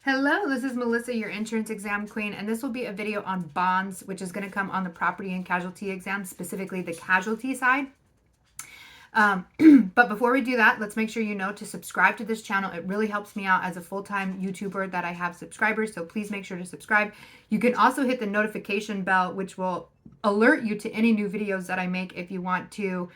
Hello, this is Melissa, your insurance exam queen, and this will be a video on bonds, which is going to come on the property and casualty exam, specifically the casualty side. But before we do that, let's make sure you know to subscribe to this channel. It really helps me out as a full-time YouTuber that I have subscribers, so please make sure to subscribe. You can also hit the notification bell, which will alert you to any new videos that I make if you want to,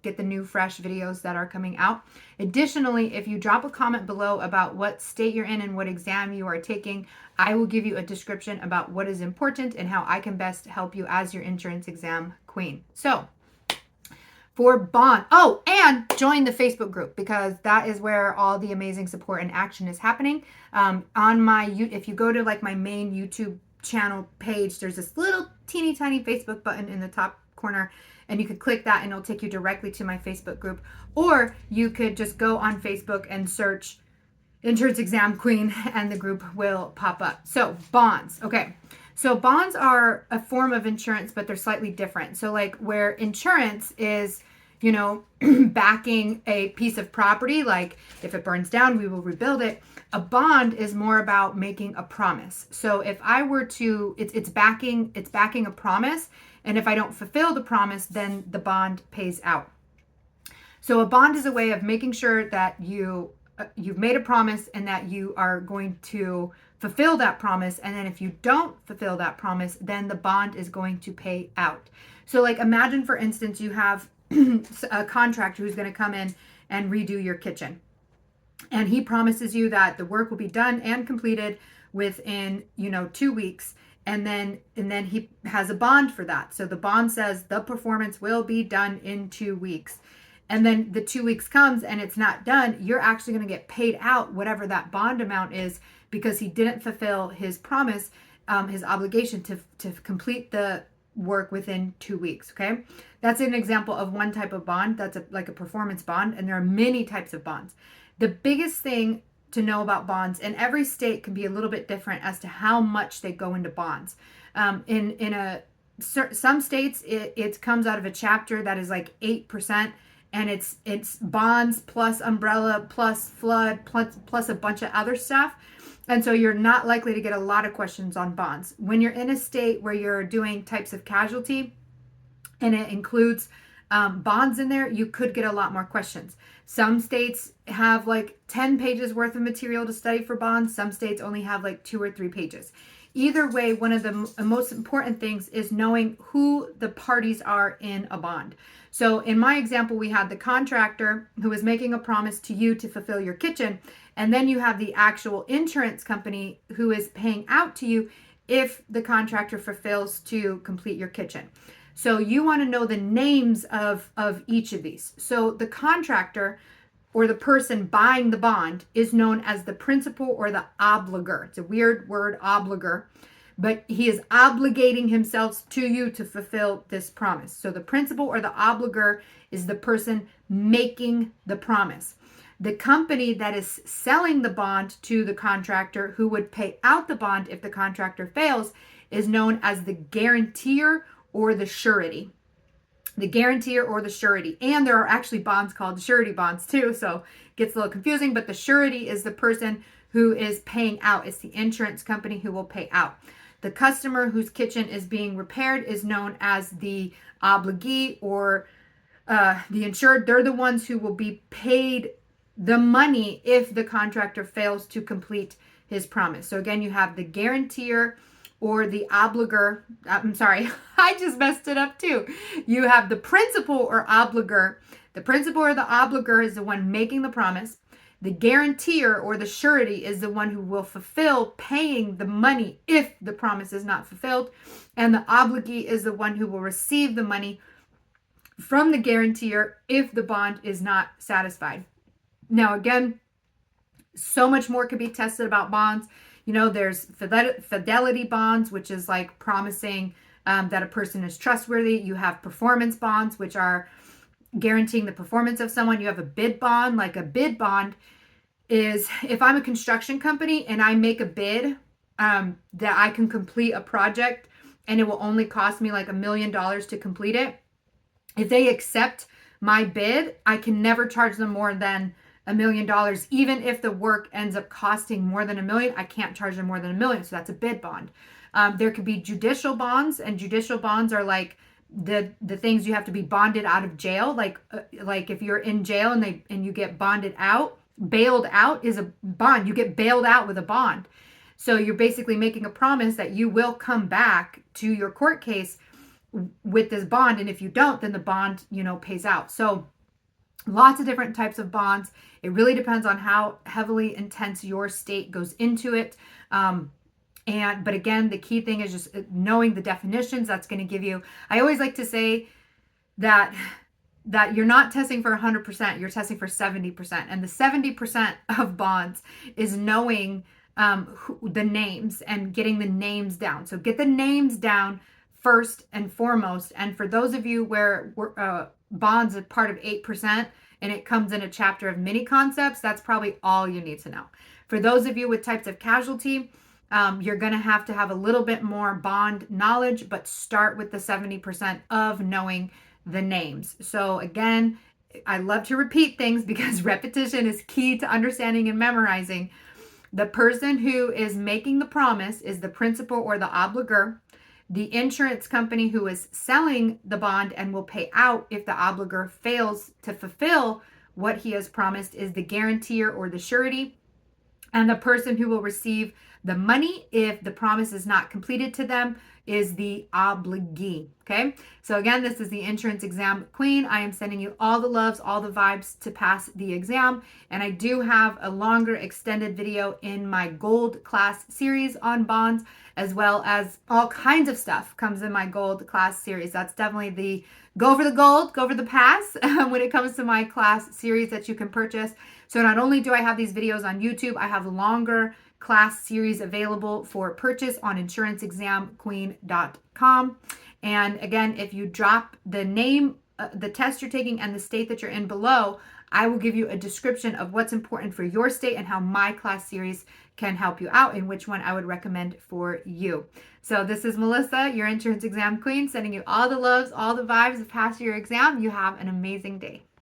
get the new fresh videos that are coming out. Additionally, if you drop a comment below about what state you're in and what exam you are taking, I will give you a description about what is important and how I can best help you as your insurance exam queen. So, for bond. Oh, and join the Facebook group because that is where all the amazing support and action is happening. If you go to like my main YouTube channel page, there's this little teeny tiny Facebook button in the top corner, and you could click that and it'll take you directly to my Facebook group. Or you could just go on Facebook and search Insurance Exam Queen and the group will pop up. So bonds. Okay. So bonds are a form of insurance, but they're slightly different. So like where insurance is, backing a piece of property, like if it burns down, we will rebuild it. A bond is more about making a promise. So if I were to, it's backing a promise. And if I don't fulfill the promise, then the bond pays out. So a bond is a way of making sure that you've made a promise and that you are going to fulfill that promise. And then if you don't fulfill that promise, then the bond is going to pay out. So like imagine, for instance, you have a contractor who's going to come in and redo your kitchen. And he promises you that the work will be done and completed within, 2 weeks. And then he has a bond for that. So the bond says the performance will be done in 2 weeks. And then the 2 weeks comes and it's not done. You're actually going to get paid out whatever that bond amount is because he didn't fulfill his promise, his obligation to complete the work within 2 weeks. Okay. That's an example of one type of bond. That's like a performance bond. And there are many types of bonds. The biggest thing to know about bonds, and every state can be a little bit different as to how much they go into bonds. Some states, it comes out of a chapter that is like 8%. And it's bonds plus umbrella plus flood plus a bunch of other stuff. And so you're not likely to get a lot of questions on bonds. When you're in a state where you're doing types of casualty and it includes bonds in there, you could get a lot more questions. Some states have like 10 pages worth of material to study for bonds. Some states only have like 2 or 3 pages. Either way, one of the most important things is knowing who the parties are in a bond. So in my example, we had the contractor who was making a promise to you to fulfill your kitchen. And then you have the actual insurance company who is paying out to you if the contractor fulfills to complete your kitchen. So you want to know the names of each of these. So the contractor or the person buying the bond is known as the principal or the obligor. It's a weird word, obligor, but he is obligating himself to you to fulfill this promise. So the principal or the obligor is the person making the promise. The company that is selling the bond to the contractor who would pay out the bond if the contractor fails is known as the guarantor or the surety. The guarantor or the surety. And there are actually bonds called surety bonds too, so it gets a little confusing, but the surety is the person who is paying out. It's the insurance company who will pay out. The customer whose kitchen is being repaired is known as the obligee or the insured. They're the ones who will be paid the money if the contractor fails to complete his promise. So again, you have the guarantor or the obligor. I'm sorry, I just messed it up too. You have the principal or obligor. The principal or the obligor is the one making the promise. The guarantor or the surety is the one who will fulfill paying the money if the promise is not fulfilled. And the obligee is the one who will receive the money from the guarantor if the bond is not satisfied. Now, again, so much more could be tested about bonds. There's fidelity bonds, which is like promising that a person is trustworthy. You have performance bonds, which are guaranteeing the performance of someone. You have a bid bond. Like a bid bond is if I'm a construction company and I make a bid that I can complete a project and it will only cost me like $1 million to complete it. If they accept my bid, I can never charge them more than $1 million. Even if the work ends up costing more than $1 million, I can't charge them more than $1 million. So that's a bid bond. There could be judicial bonds, and judicial bonds are like the things you have to be bonded out of jail. Like if you're in jail and you get bonded out, bailed out is a bond. You get bailed out with a bond. So you're basically making a promise that you will come back to your court case with this bond, and if you don't, then the bond, pays out. So lots of different types of bonds. It really depends on how heavily intense your state goes into it. But again, the key thing is just knowing the definitions. That's going to give you, I always like to say that you're not testing for 100%, you're testing for 70%. And the 70% of bonds is knowing the names and getting the names down. So get the names down first and foremost. And for those of you where bonds are part of 8% and it comes in a chapter of mini concepts, that's probably all you need to know. For those of you with types of casualty, you're going to have a little bit more bond knowledge, but start with the 70% of knowing the names. So again, I love to repeat things because repetition is key to understanding and memorizing. The person who is making the promise is the principal or the obligor. The insurance company who is selling the bond and will pay out if the obligor fails to fulfill what he has promised is the guarantor or the surety. And the person who will receive the money if the promise is not completed to them is the obligee. Okay. So again, this is the insurance exam queen. I am sending you all the loves, all the vibes to pass the exam. And I do have a longer extended video in my gold class series on bonds, as well as all kinds of stuff comes in my gold class series. That's definitely the go for the gold, go for the pass when it comes to my class series that you can purchase. So not only do I have these videos on YouTube, I have longer class series available for purchase on insuranceexamqueen.com. And again, if you drop the name, the test you're taking, and the state that you're in below, I will give you a description of what's important for your state and how my class series can help you out and which one I would recommend for you. So this is Melissa, your insurance exam queen, sending you all the loves, all the vibes to pass your exam. You have an amazing day.